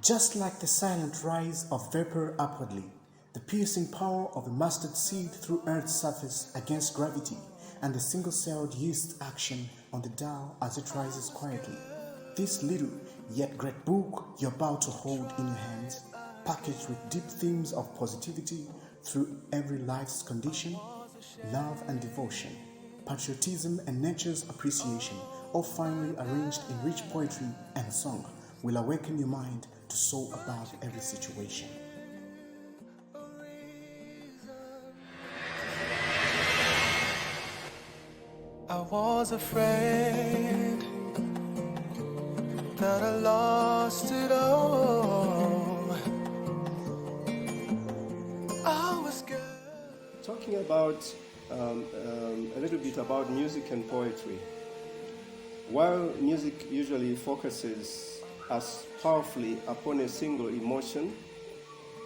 Just like the silent rise of vapor upwardly, the piercing power of a mustard seed through Earth's surface against gravity, and the single-celled yeast action on the Tao as it rises quietly. This little yet great book you're about to hold in your hands, packaged with deep themes of positivity through every life's condition, love and devotion, patriotism and nature's appreciation, all finely arranged in rich poetry and song, will awaken your mind to soar above every situation. I was afraid that I lost it all. I was scared. Talking about a little bit about music and poetry. While music usually focuses us powerfully upon a single emotion,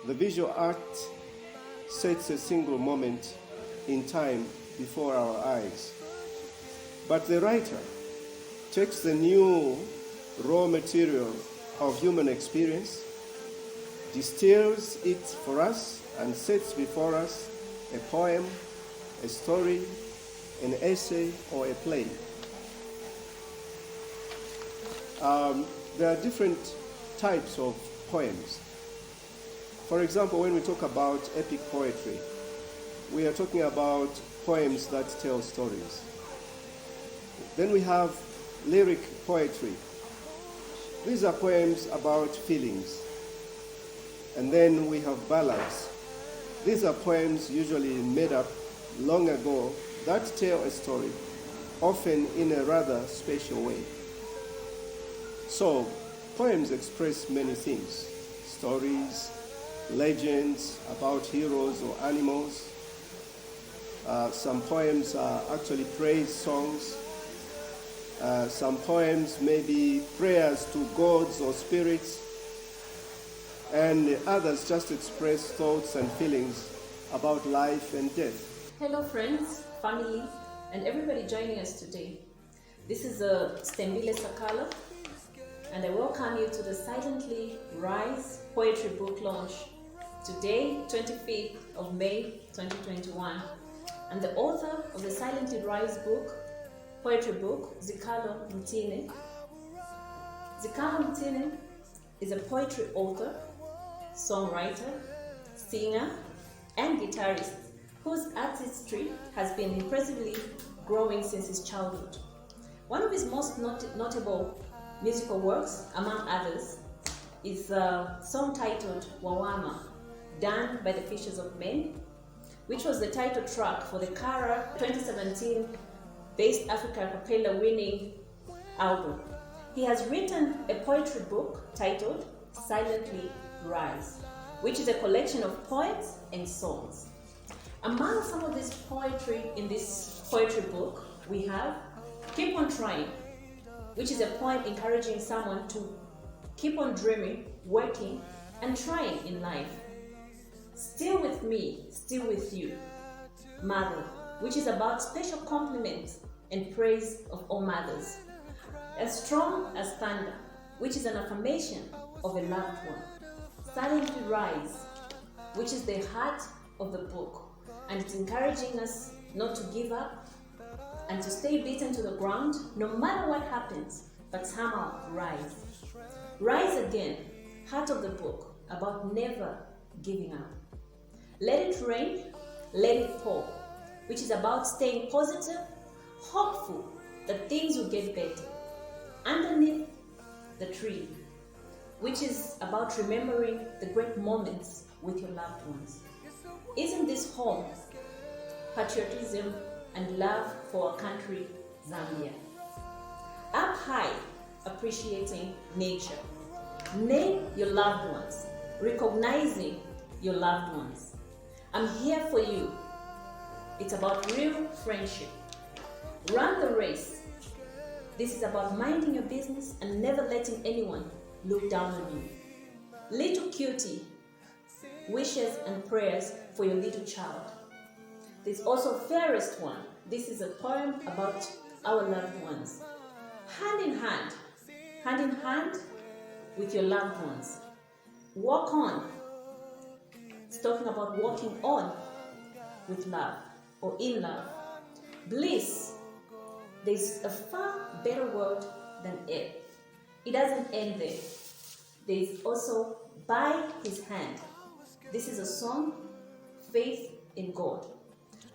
the visual art sets a single moment in time before our eyes. But the writer takes the new raw material of human experience, distills it for us, and sets before us a poem, a story, an essay, or a play. There are different types of poems. For example, when we talk about epic poetry, we are talking about poems that tell stories. Then we have lyric poetry. These are poems about feelings. And then we have ballads. These are poems usually made up long ago that tell a story, often in a rather special way. So, poems express many things: stories, legends about heroes or animals. Some poems are actually praise songs. Some poems may be prayers to gods or spirits, and others just express thoughts and feelings about life and death. Hello friends, family, and everybody joining us today. This is Stembile Sakala, and I welcome you to the Silently Rise Poetry Book Launch. Today, 25th of May 2021, and the author of the Silently Rise poetry book, Zikalo Mtine. Zikalo Mtine is a poetry author, songwriter, singer, and guitarist whose artistry has been impressively growing since his childhood. One of his most notable musical works, among others, is a song titled Wawama, done by the Fishes of Men, which was the title track for the Kara 2017 Best Africa Capella winning album. He has written a poetry book titled Silently Rise, which is a collection of poems and songs. Among some of this poetry in this poetry book, we have Keep on Trying, which is a poem encouraging someone to keep on dreaming, working, and trying in life. Still with me, still with you, Mother, which is about special compliments and praise of all mothers. As Strong as Thunder, which is an affirmation of a loved one. Silently Rise, which is the heart of the book, and it's encouraging us not to give up and to stay beaten to the ground no matter what happens, but somehow rise. Rise Again, heart of the book, about never giving up. Let It Rain, Let It Pour, which is about staying positive, hopeful that things will get better. Underneath the Tree, which is about remembering the great moments with your loved ones. Isn't this home? Patriotism and love for our country, Zambia. Up High, appreciating nature. Name your loved ones, recognizing your loved ones. I'm here for you. It's about real friendship. Run the Race. This is about minding your business and never letting anyone look down on you. Little Cutie, wishes and prayers for your little child. There's also Fairest One. This is a poem about our loved ones. Hand in hand with your loved ones. Walk on. It's talking about walking on with love or in love. Bliss. There's a far better word than it. It doesn't end there. There's also by his hand. This is a song, faith in God.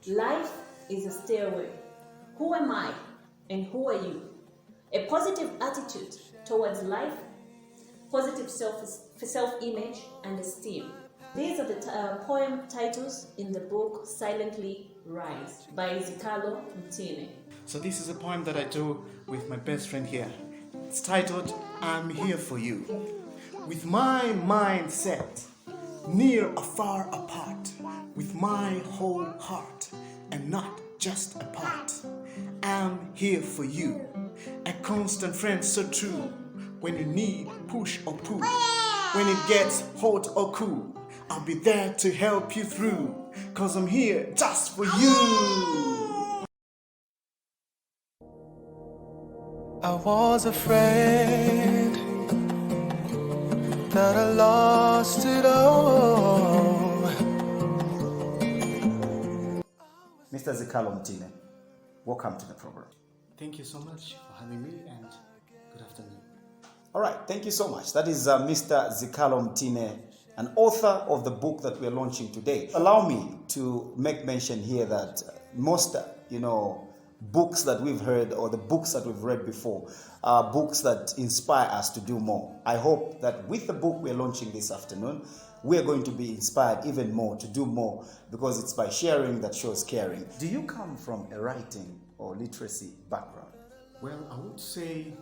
Life is a stairway. Who am I and who are you? A positive attitude towards life, positive self-image and esteem. These are the poem titles in the book Silently Rise by Zikalo Mtine. So this is a poem that I do with my best friend here. It's titled, I'm Here For You. With my mind set, near or far apart, with my whole heart, and not just a part. I'm here for you, a constant friend so true. When you need push or pull, when it gets hot or cool, I'll be there to help you through, 'cause I'm here just for you. I was afraid that I lost it all. Mr. Zikalo Mtine, welcome to the program. Thank you so much for having me, and good afternoon. All right, thank you so much. That is Mr. Zikalo Mtine, an author of the book that we're launching today. Allow me to make mention here that most, books that we've heard or the books that we've read before are books that inspire us to do more. I hope that with the book we're launching this afternoon, we're going to be inspired even more to do more, because it's by sharing that shows caring. Do you come from a writing or literacy background? Well, I would say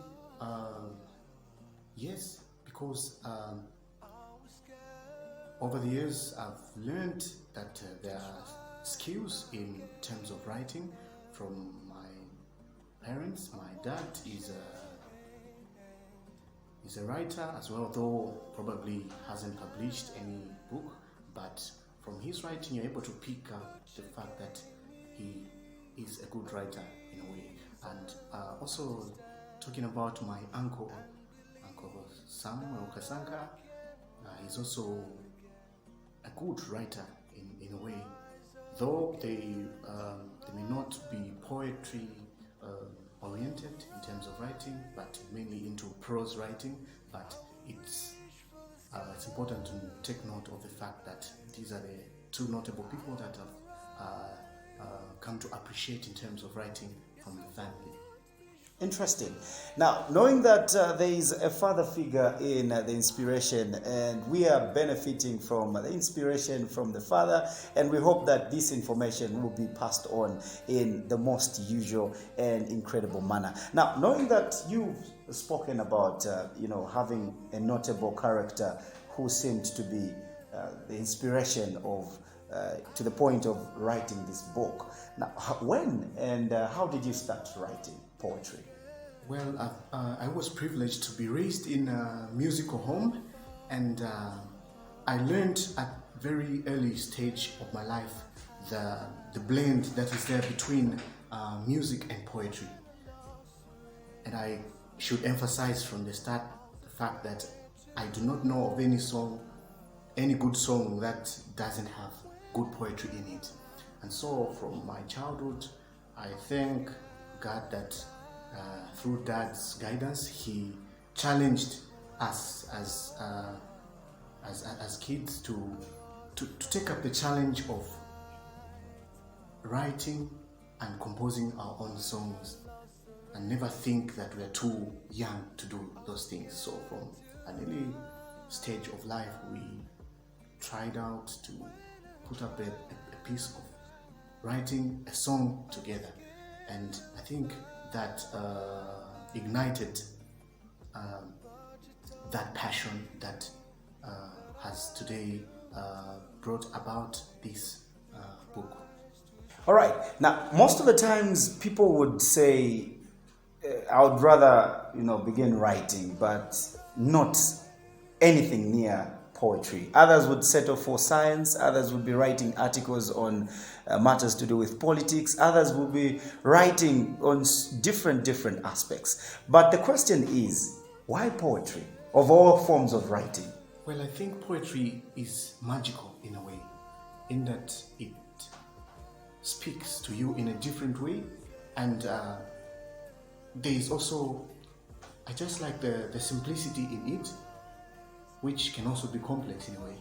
yes, because over the years I've learned that there are skills in terms of writing from my parents. My dad is a writer as well, though probably hasn't published any book, but from his writing you're able to pick up the fact that he is a good writer in a way. And also talking about my uncle Samuel Okasanka, he's also a good writer in a way, though they may not be poetry oriented in terms of writing, but mainly into prose writing. But it's important to take note of the fact that these are the two notable people that have come to appreciate in terms of writing from the family. Interesting. Now, knowing that there is a father figure in the inspiration, and we are benefiting from the inspiration from the father, and we hope that this information will be passed on in the most usual and incredible manner. Now, knowing that you've spoken about, having a notable character who seemed to be the inspiration of, to the point of writing this book. Now, when and how did you start writing poetry? Well, I was privileged to be raised in a musical home, and I learned at very early stage of my life the blend that is there between music and poetry. And I should emphasize from the start the fact that I do not know of any good song that doesn't have good poetry in it. And so from my childhood, I thank God that through Dad's guidance, he challenged us as kids to take up the challenge of writing and composing our own songs, and never think that we're too young to do those things. So from an early stage of life, we tried out to put up a piece of writing a song together, and I think that ignited that passion that has today brought about this book. All right. Now, most of the times people would say, I would rather, begin writing, but not anything near poetry. Others would settle for science. Others would be writing articles on matters to do with politics. Others would be writing on different aspects. But the question is, why poetry? Of all forms of writing, Well, I think poetry is magical in a way, in that it speaks to you in a different way, and there is also, I just like the simplicity in it, which can also be complex in a way.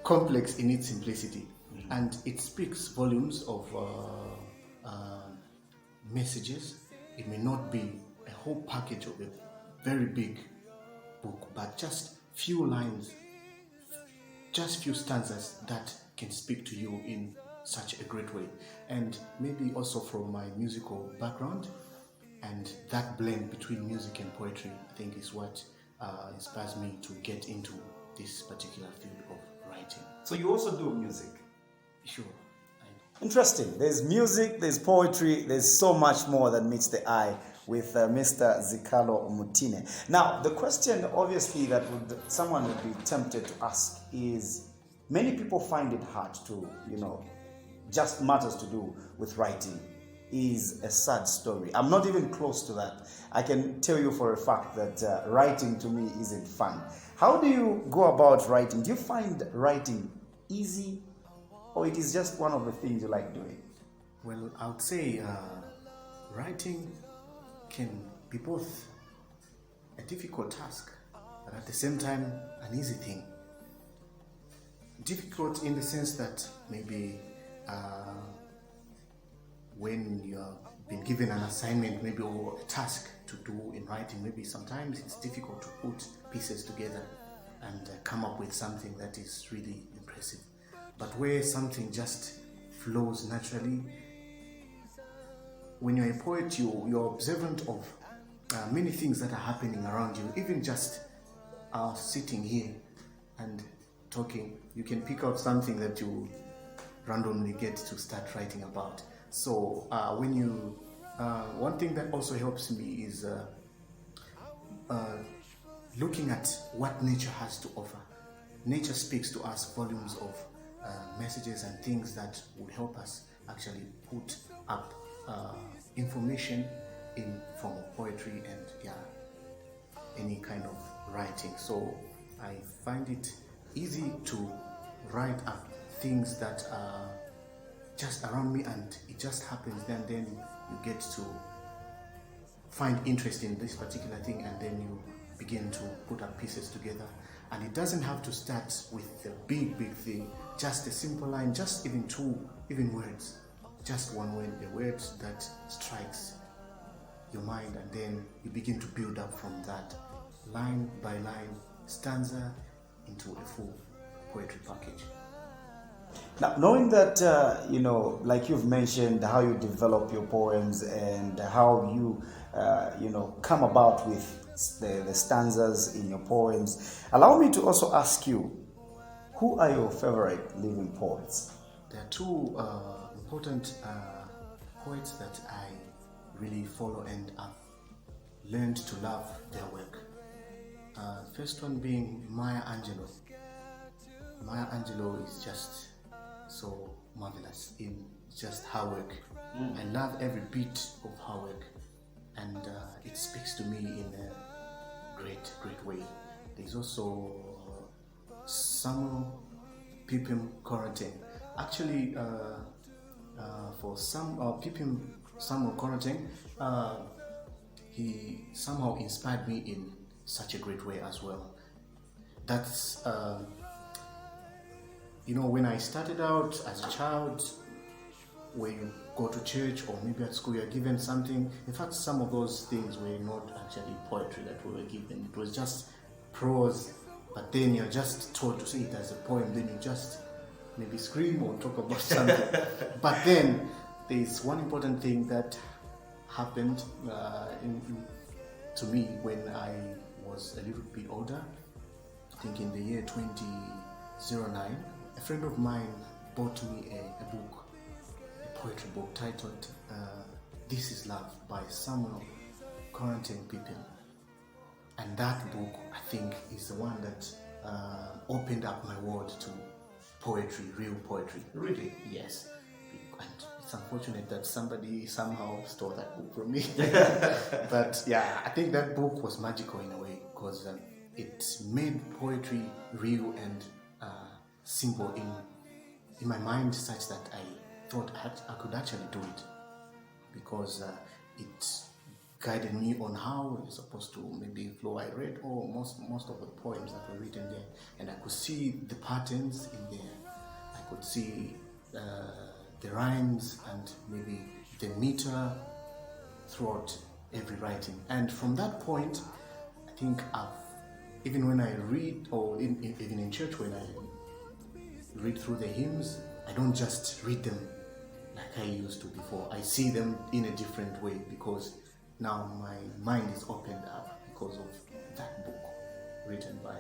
Complex in its simplicity, and it speaks volumes of messages. It may not be a whole package of a very big book, but just few lines, just few stanzas that can speak to you in such a great way. And maybe also from my musical background, and that blend between music and poetry, I think is what inspires me to get into this particular field of writing. So you also do music? Sure. Interesting. There's music, there's poetry, there's so much more that meets the eye with Mr. Zikalo Mutine. Now, the question obviously that someone would be tempted to ask is, many people find it hard to, just matters to do with writing is a sad story. I'm not even close to that. I can tell you for a fact that writing to me isn't fun. How do you go about writing? Do you find writing easy, or it is just one of the things you like doing? Well, I would say writing can be both a difficult task, but at the same time an easy thing. Difficult in the sense that maybe when you have been given an assignment, maybe, or a task to do in writing, maybe sometimes it's difficult to put pieces together and come up with something that is really impressive. But where something just flows naturally, when you're a poet, you're observant of many things that are happening around you. Even just sitting here and talking, you can pick out something that you randomly get to start writing about. So one thing that also helps me is looking at what nature has to offer. Nature speaks to us volumes of messages and things that would help us actually put up information in form of poetry and any kind of writing. So I find it easy to write up things that are just around me, and it just happens. Then you get to find interest in this particular thing, and then you begin to put up pieces together. And it doesn't have to start with a big thing, just a simple line, just even words, just one word, a word that strikes your mind, and then you begin to build up from that, line by line, stanza into a full poetry package. Now, knowing that, like you've mentioned, how you develop your poems and how you, come about with the stanzas in your poems, allow me to also ask you, who are your favorite living poets? There are two important poets that I really follow and have learned to love their work. First one being Maya Angelou. Maya Angelou is just so marvelous in just her work. I love every bit of her work, and it speaks to me in a great way. There's also Samuel Pipim Corentin. Actually, for Pipim Samuel Corentin, he somehow inspired me in such a great way as well. That's when I started out as a child, when you go to church or maybe at school, you're given something. In fact, some of those things were not actually poetry that we were given. It was just prose, but then you're just told to say it as a poem. Then you just maybe scream or talk about something. But then there's one important thing that happened to me when I was a little bit older. I think in the year 2009, a friend of mine bought me a book, a poetry book titled This Is Love by Samuel Corentin Pipim. And that book, I think, is the one that opened up my world to poetry, real poetry. Really? Yes. And it's unfortunate that somebody somehow stole that book from me. But yeah, I think that book was magical in a way, because it made poetry real and simple in my mind, such that I thought I could actually do it, because it guided me on how it's supposed to maybe flow. I read most of the poems that were written there, and I could see the patterns in there. I could see the rhymes and maybe the meter throughout every writing. And from that point, I think even when I read, or even in church when I read through the hymns, I don't just read them like I used to before. I see them in a different way, because now my mind is opened up because of that book written by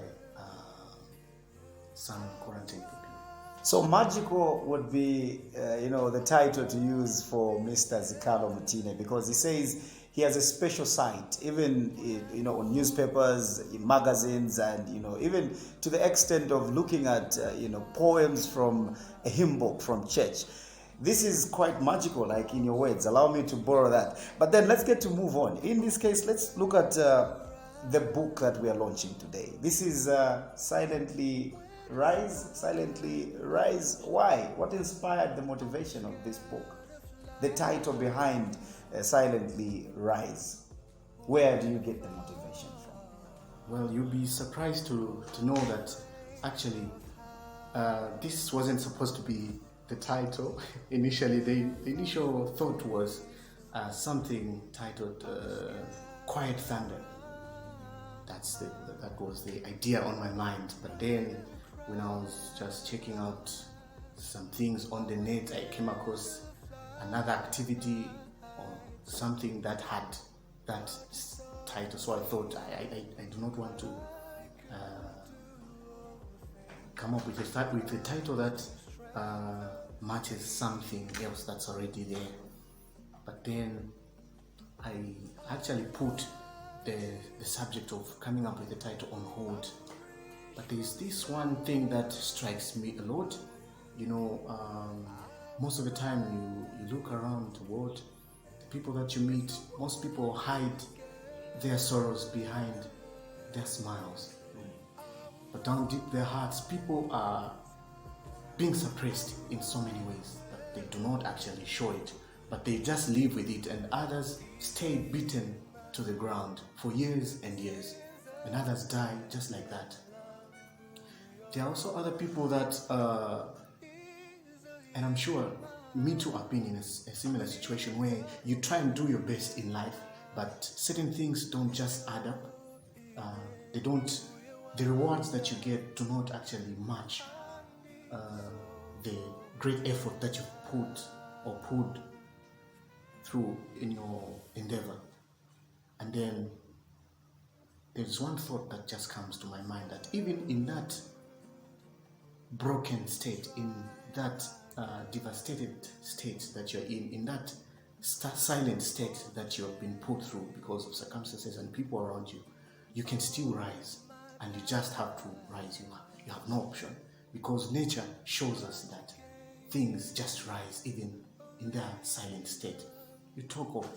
some quarantine people. So magical would be, the title to use for Mr. Zikalo Mutine, because he says he has a special sight, even on newspapers, in magazines, and even to the extent of looking at poems from a hymn book from church. This is quite magical, like in your words. Allow me to borrow that. But then let's get to move on. In this case, let's look at the book that we are launching today. This is Silently Rise. Why? What inspired the motivation of this book? The title behind Silently Rise. Where do you get the motivation from? Well, you'll be surprised to know that actually this wasn't supposed to be the title. Initially, the initial thought was something titled Quiet Thunder. That was the idea on my mind. But then when I was just checking out some things on the net, I came across another activity or something that had that title. So I thought I do not want to come up with a title that matches something else that's already there. But then I actually put the subject of coming up with a title on hold. But there's this one thing that strikes me a lot. Most of the time you look around the world, the people that you meet, most people hide their sorrows behind their smiles. But down deep their hearts, people are being suppressed in so many ways that they do not actually show it, but they just live with it, and others stay beaten to the ground for years and years, and others die just like that. There are also other people that, and I'm sure me too, have been in a similar situation where you try and do your best in life, but certain things don't just add up. The rewards that you get do not actually match the great effort that you've put through in your endeavor. And then there's one thought that just comes to my mind, that even in that broken state, in that devastated state that you're in that silent state that you have been put through because of circumstances and people around you, you can still rise, and you just have to rise. You have no option, because nature shows us that things just rise even in that silent state. You talk of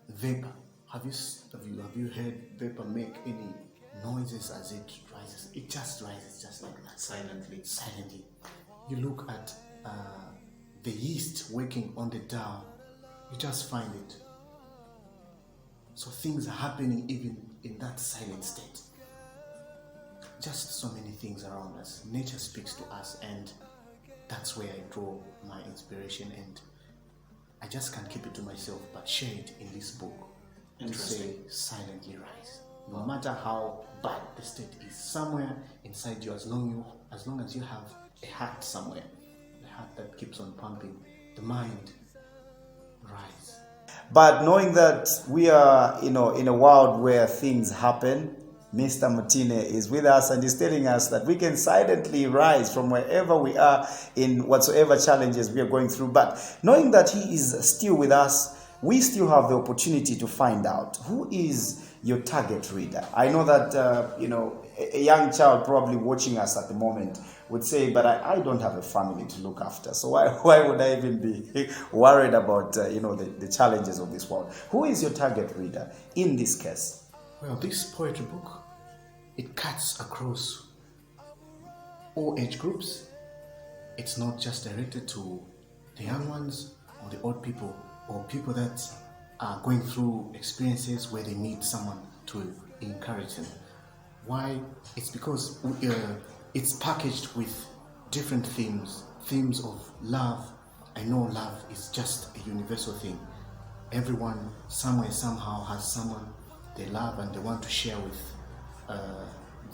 vapor. Have you heard vapor make any noises as it rises? It just rises just like that, silently. You look at the yeast working on the dough, you just find it. So things are happening even in that silent state. Just so many things around us. Nature speaks to us, and that's where I draw my inspiration, and I just can't keep it to myself but share it in this book to say silently rise. No matter how bad the state is, somewhere inside you, as long as you have a heart somewhere, a heart that keeps on pumping, the mind rise. But knowing that we are, in a world where things happen, Mr. Mutine is with us and is telling us that we can silently rise from wherever we are in whatsoever challenges we are going through. But knowing that he is still with us, we still have the opportunity to find out who is your target reader. I know that, a young child probably watching us at the moment would say, but I don't have a family to look after. So why would I even be worried about, the challenges of this world? Who is your target reader in this case? Well, this poetry book it cuts across all age groups. It's not just directed to the young ones or the old people or people that are going through experiences where they need someone to encourage them. Why? It's because it's packaged with different themes of love. I know love is just a universal thing. Everyone, somewhere, somehow, has someone they love and they want to share with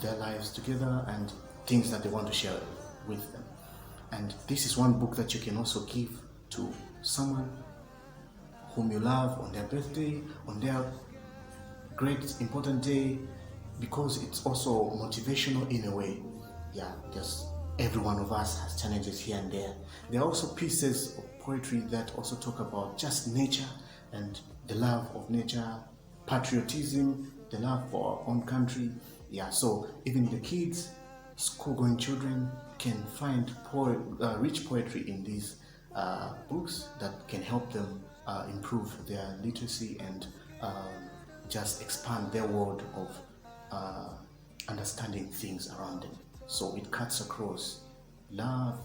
their lives together and things that they want to share with them. And this is one book that you can also give to someone whom you love on their birthday, on their great important day, because it's also motivational in a way. Yeah, just every one of us has challenges here and there. There are also pieces of poetry that also talk about just nature and the love of nature, patriotism, the love for our own country. Yeah, so even the kids, school-going children can find rich poetry in these books that can help them improve their literacy and just expand their world of understanding things around them. So it cuts across love,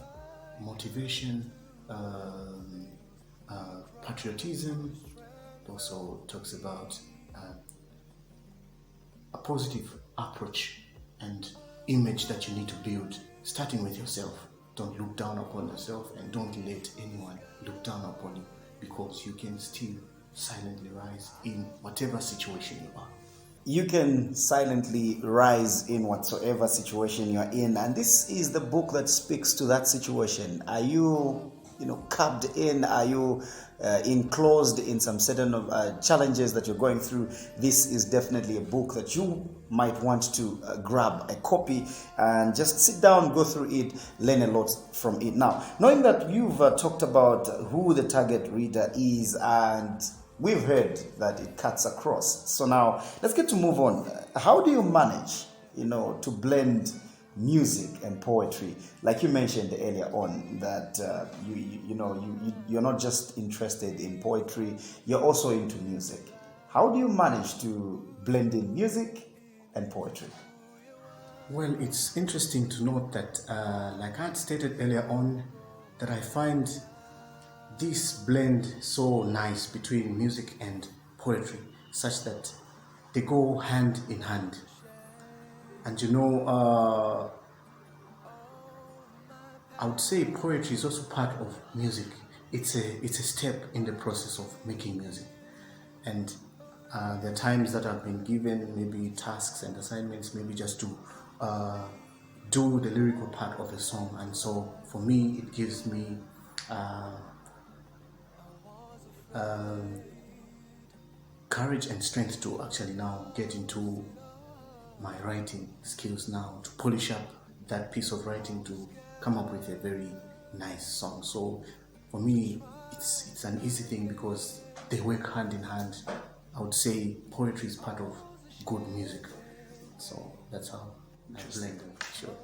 motivation, patriotism. It also talks about a positive approach and image that you need to build, starting with yourself. Don't look down upon yourself and don't let anyone look down upon you, because you can still silently rise in whatever situation you are. You can silently rise in whatsoever situation you're in, and this is the book that speaks to that situation. Are you curbed in? Are you enclosed in some certain challenges that you're going through? This is definitely a book that you might want to grab a copy and just sit down, go through it, learn a lot from it. Now, knowing that you've talked about who the target reader is, and we've heard that it cuts across. So now let's get to move on. How do you manage, to blend music and poetry? Like you mentioned earlier on, that you're not just interested in poetry, you're also into music. How do you manage to blend in music and poetry? Well, it's interesting to note that, like I had stated earlier on, that I find this blend so nice between music and poetry, such that they go hand in hand. And I would say poetry is also part of music. It's a step in the process of making music. And there are times that I've been given maybe tasks and assignments, maybe just to do the lyrical part of a song. And so for me, it gives me courage and strength to actually now get into my writing skills now, to polish up that piece of writing to come up with a very nice song. So for me, it's an easy thing because they work hand in hand. I would say poetry is part of good music. So that's how I blend them. Sure.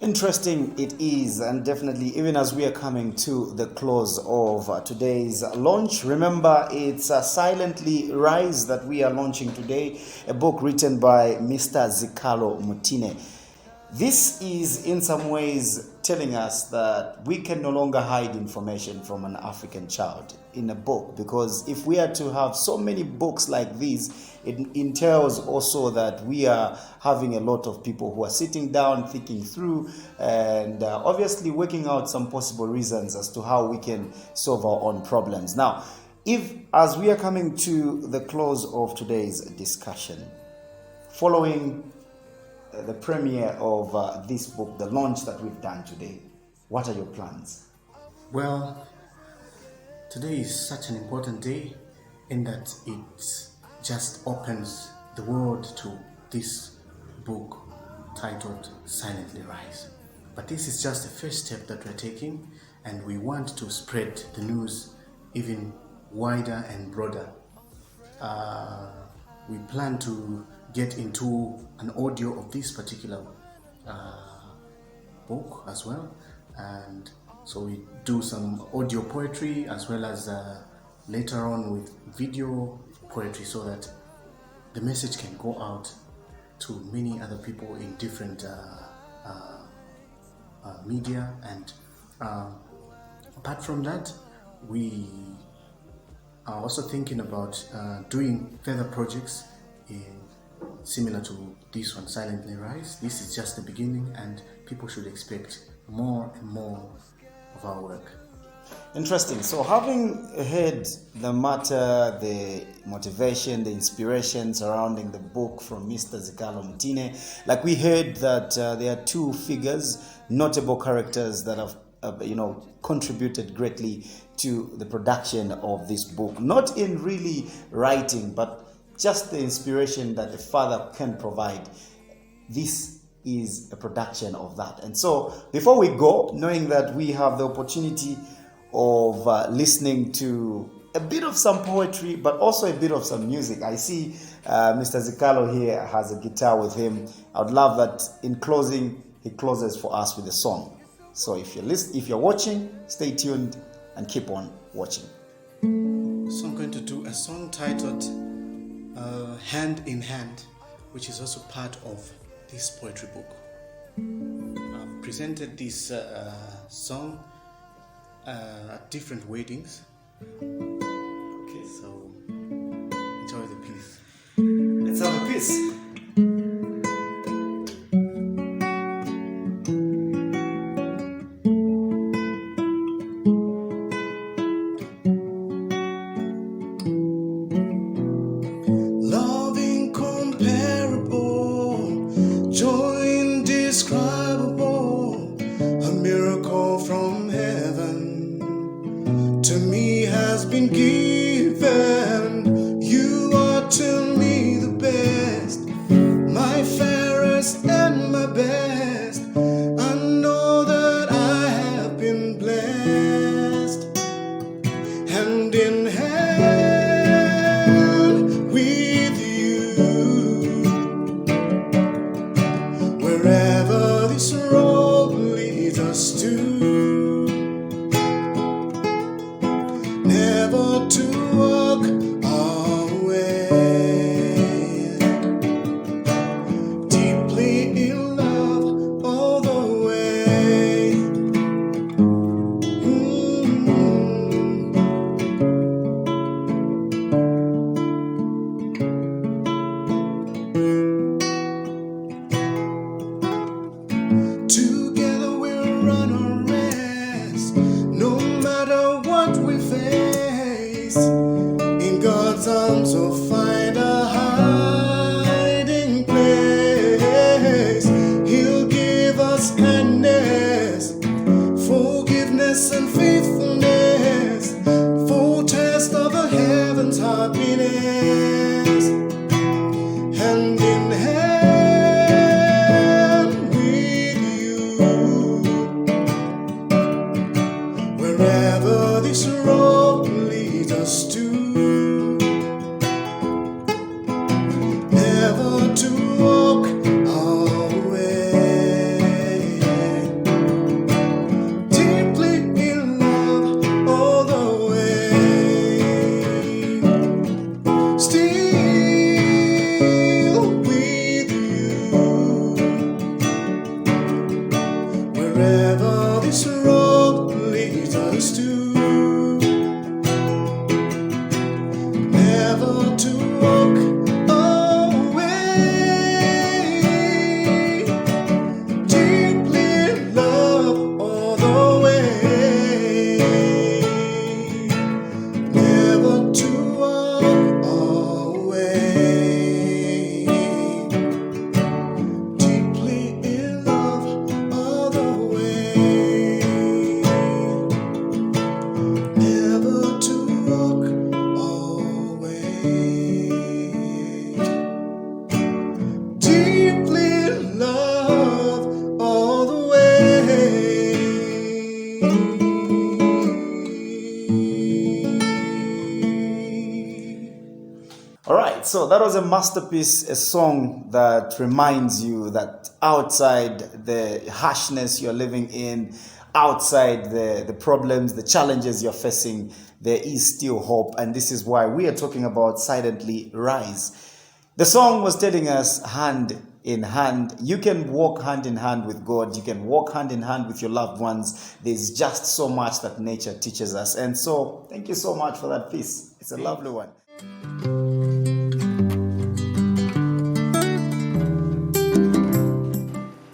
Interesting it is, and definitely, even as we are coming to the close of today's launch, remember it's Silently Rise that we are launching today, a book written by Mr. Zikalo Mutine. This is in some ways telling us that we can no longer hide information from an African child in a book, because if we are to have so many books like these, it entails also that we are having a lot of people who are sitting down, thinking through, and obviously working out some possible reasons as to how we can solve our own problems. Now, as we are coming to the close of today's discussion, following the premiere of this book, the launch that we've done today, what are your plans? Well, today is such an important day in that it just opens the world to this book titled Silently Rise. But this is just the first step that we're taking, and we want to spread the news even wider and broader. We plan to get into an audio of this particular book as well, and so we do some audio poetry as well as later on with video poetry, so that the message can go out to many other people in different media. And apart from that, we are also thinking about doing further projects similar to this one, Silently Rise. This is just the beginning, and people should expect more and more of our work. Interesting. So, having heard the matter, the motivation, the inspiration surrounding the book from Mr. Zikalo Mtine, like we heard that there are two figures, notable characters that have contributed greatly to the production of this book. Not in really writing, but just the inspiration that the father can provide. This is a production of that. And so, before we go, knowing that we have the opportunity of listening to a bit of some poetry, but also a bit of some music. I see Mr. Zikalo here has a guitar with him. I would love that in closing, he closes for us with a song. So if you're watching, stay tuned and keep on watching. So I'm going to do a song titled Hand in Hand, which is also part of this poetry book. I've presented this song at different weddings. Okay, so enjoy the piece. Let's have a piece. Love incomparable, joy indescribable, a miracle from heaven to me has been given. You are to me the best, my fairest and my best. I know that I have been blessed. Hand in hand with you, wherever this road leads us to, never to walk away, deeply in love all the way. Together we'll run a race, no matter what we face. In God's arms we'll find a hiding place. He'll give us kindness, forgiveness and faithfulness, foretaste of the heavens' happiness. Hand in hand with you, wherever this road leads us to, never to walk away, deeply in love all the way. Still with you, wherever this road leads us to, never to walk away, deeply in love all the way, never to walk away, deeply in love all the way, never to walk away, deeply in love all the way. All right, so that was a masterpiece, a song that reminds you that outside the harshness you're living in, outside the problems, the challenges you're facing, there is still hope. And this is why we are talking about Silently Rise. The song was telling us hand in hand. You can walk hand in hand with God. You can walk hand in hand with your loved ones. There's just so much that nature teaches us. And so, thank you so much for that piece. It's a lovely one.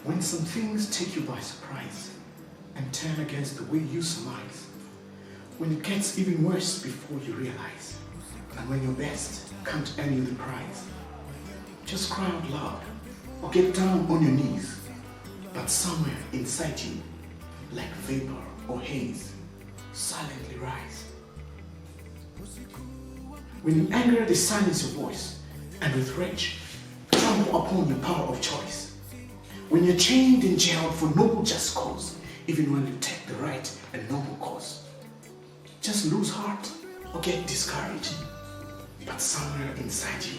When some things take you by surprise and turn against the way you surmise, when it gets even worse before you realize, and when your best can't earn you the prize, just cry out loud or get down on your knees, but somewhere inside you, like vapor or haze, silently rise. When in anger they silence your voice, and with rage trample upon your power of choice. When you're chained and jailed for no just cause, even when you take the right and noble course. Just lose heart or get discouraged, but somewhere inside you,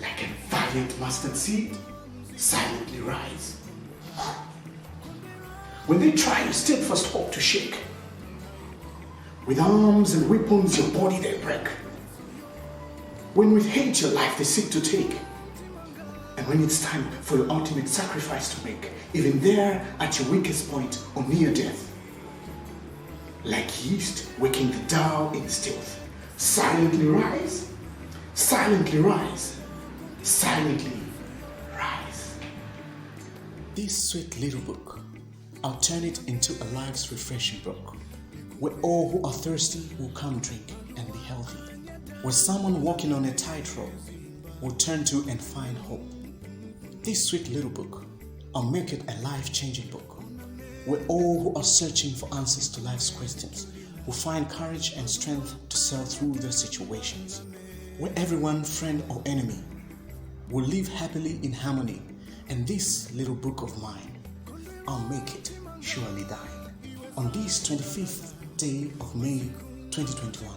like a valiant mustard seed, silently rise. When they try your steadfast hope to shake, with arms and weapons your body they break. When with hate your life they seek to take, and when it's time for your ultimate sacrifice to make, even there at your weakest point or near death, like yeast waking the dough in stealth, silently rise, silently rise, silently rise. This sweet little book, I'll turn it into a life's refreshing brook, where all who are thirsty will come drink and be healthy, where someone walking on a tightrope will turn to and find hope. This sweet little book, I'll make it a life-changing book, where all who are searching for answers to life's questions will find courage and strength to sail through their situations, where everyone, friend or enemy, will live happily in harmony. And this little book of mine, I'll make it surely thine. On this 25th day of May 2021,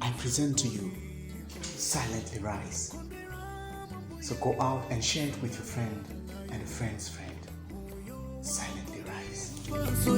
I present to you Silently Rise. So go out and share it with your friend and a friend's friend. Silently rise. So